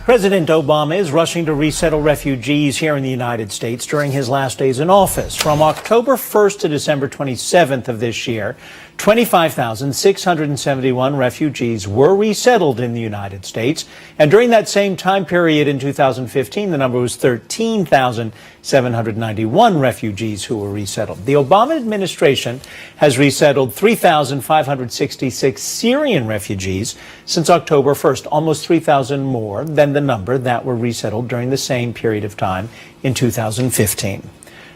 President Obama is rushing to resettle refugees here in the United States during his last days in office. From October 1st to December 27th of this year, 25,671 refugees were resettled in the United States. And during that same time period in 2015, the number was 13,791 refugees who were resettled. The Obama administration has resettled 3,566 Syrian refugees since October 1st, almost 3,000 more than the number that were resettled during the same period of time in 2015.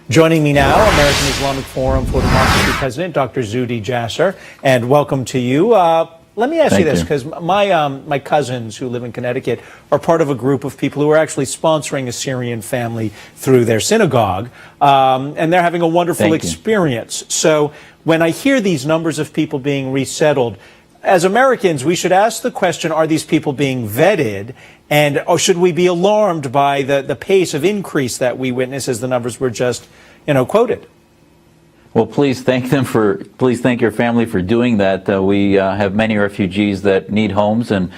Joining me now, American Islamic Forum for Democracy President, Dr. Zuhdi Jasser, and welcome to you. Let me ask you this, because my cousins who live in Connecticut are part of a group of people who are actually sponsoring a Syrian family through their synagogue, and they're having a wonderful experience. So when I hear these numbers of people being resettled, as Americans, we should ask the question, are these people being vetted? And or should we be alarmed by the pace of increase that we witness as the numbers were just, quoted? Well, please thank your family for doing that. We have many refugees that need homes, and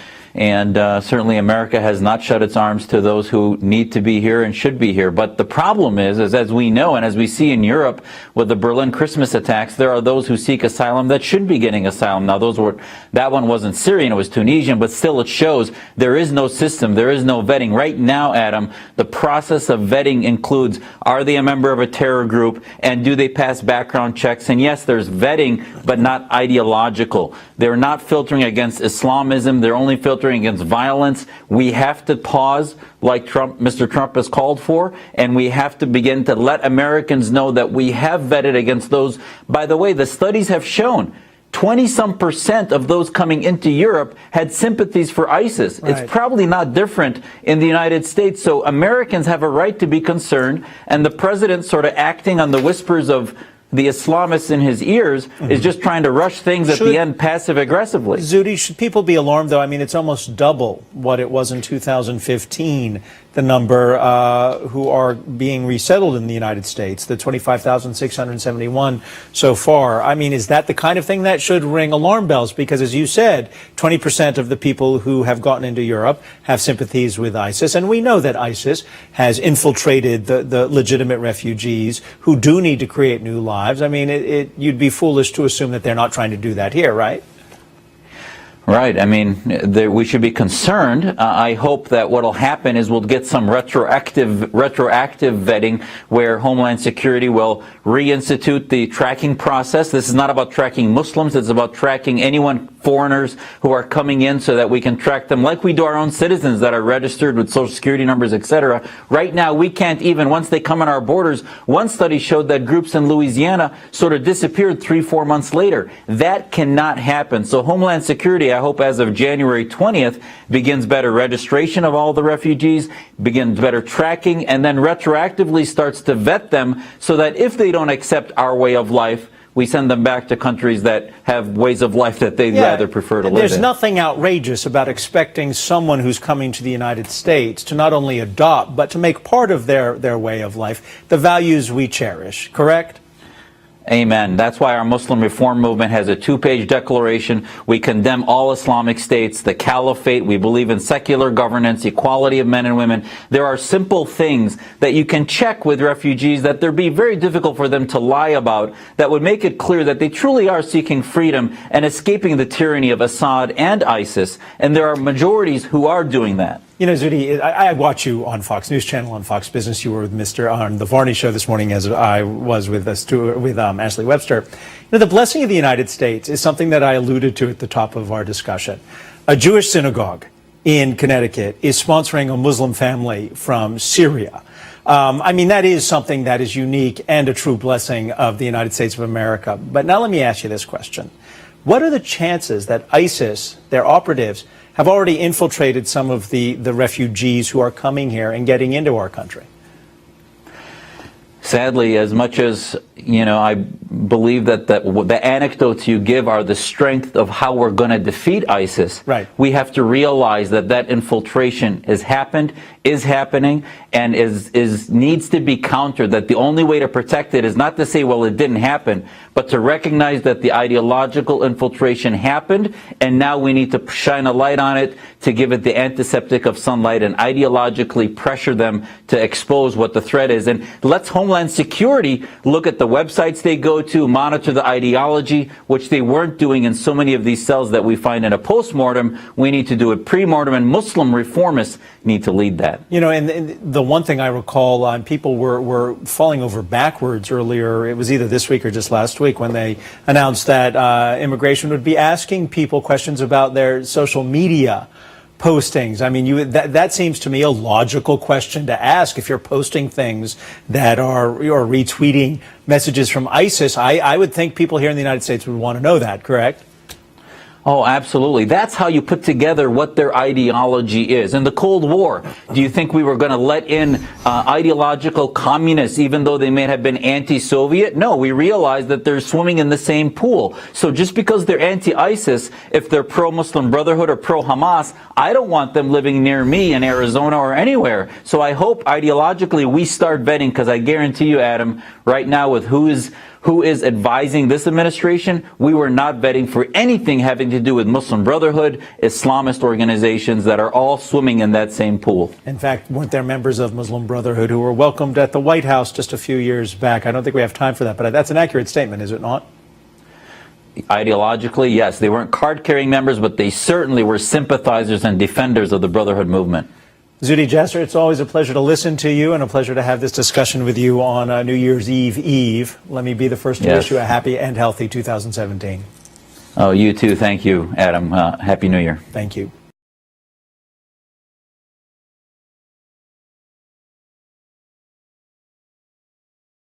certainly America has not shut its arms to those who need to be here and should be here. But the problem is as we know and as we see in Europe with the Berlin Christmas attacks, there are those who seek asylum that should be getting asylum. Now, that one wasn't Syrian, it was Tunisian, but still it shows there is no system, there is no vetting. Right now, Adam, the process of vetting includes, are they a member of a terror group, and do they pass background checks? And yes, there's vetting, but not ideological. They're not filtering against Islamism, they're only filtering against violence. We have to pause, like Mr. Trump has called for, and we have to begin to let Americans know that we have vetted against those. By the way, the studies have shown 20-some% of those coming into Europe had sympathies for ISIS. Right. It's probably not different in the United States. So Americans have a right to be concerned, and the president sort of acting on the whispers of the Islamists in his ears is just trying to rush things at the end passive-aggressively. Zuhdi, should people be alarmed, though? I mean, it's almost double what it was in 2015, the number who are being resettled in the United States, the 25,671 so far. I mean, is that the kind of thing that should ring alarm bells? Because, as you said, 20% of the people who have gotten into Europe have sympathies with ISIS, and we know that ISIS has infiltrated the legitimate refugees who do need to create new lives. I mean, you'd be foolish to assume that they're not trying to do that here, right? Right. I mean, we should be concerned. I hope that what will happen is we'll get some retroactive vetting where Homeland Security will reinstitute the tracking process. This is not about tracking Muslims. It's about tracking foreigners who are coming in so that we can track them like we do our own citizens that are registered with Social Security numbers, etc. Right now, we can't even, once they come on our borders, one study showed that groups in Louisiana sort of disappeared 3-4 months later. That cannot happen. So Homeland Security, I hope as of January 20th, begins better registration of all the refugees, begins better tracking, and then retroactively starts to vet them so that if they don't accept our way of life, we send them back to countries that have ways of life that they'd rather prefer to live in. There's nothing outrageous about expecting someone who's coming to the United States to not only adopt, but to make part of their way of life the values we cherish, correct? Amen. That's why our Muslim Reform Movement has a 2-page declaration. We condemn all Islamic states, the caliphate. We believe in secular governance, equality of men and women. There are simple things that you can check with refugees that they'd be very difficult for them to lie about that would make it clear that they truly are seeking freedom and escaping the tyranny of Assad and ISIS. And there are majorities who are doing that. You know, Zuhdi, I watch you on Fox News Channel, on Fox Business. You were with on the Varney Show this morning, as I was with Ashley Webster. You know, the blessing of the United States is something that I alluded to at the top of our discussion. A Jewish synagogue in Connecticut is sponsoring a Muslim family from Syria. I mean, that is something that is unique and a true blessing of the United States of America. But now let me ask you this question. What are the chances that ISIS, their operatives, have already infiltrated some of the refugees who are coming here and getting into our country? Sadly, as much as, I believe that the anecdotes you give are the strength of how we're going to defeat ISIS. Right. We have to realize that infiltration has happened, is happening, and needs to be countered. That the only way to protect it is not to say, well, it didn't happen, but to recognize that the ideological infiltration happened, and now we need to shine a light on it, to give it the antiseptic of sunlight, and ideologically pressure them to expose what the threat is. And let's Homeland Security look at the websites they go to, monitor the ideology, which they weren't doing in so many of these cells that we find in a postmortem. We need to do it pre-mortem, and Muslim reformists need to lead that. You know, and the one thing I recall, people were falling over backwards earlier. It was either this week or just last week when they announced that immigration would be asking people questions about their social media postings. I mean, that seems to me a logical question to ask. If you're posting things that are retweeting messages from ISIS, I would think people here in the United States would want to know that, correct? Oh, absolutely. That's how you put together what their ideology is. In the Cold War, do you think we were going to let in ideological communists, even though they may have been anti-Soviet? No, we realized that they're swimming in the same pool. So just because they're anti-ISIS, if they're pro-Muslim Brotherhood or pro-Hamas, I don't want them living near me in Arizona or anywhere. So I hope ideologically we start vetting, because I guarantee you, Adam, right now with who is advising this administration, we were not vetting for anything having to do with Muslim Brotherhood, Islamist organizations that are all swimming in that same pool. In fact, weren't there members of Muslim Brotherhood who were welcomed at the White House just a few years back? I don't think we have time for that, but that's an accurate statement, is it not? Ideologically, yes. They weren't card-carrying members, but they certainly were sympathizers and defenders of the Brotherhood movement. Zuhdi Jasser, it's always a pleasure to listen to you and a pleasure to have this discussion with you on New Year's Eve. Let me be the first to wish you a happy and healthy 2017. Oh, you too. Thank you, Adam. Happy New Year. Thank you.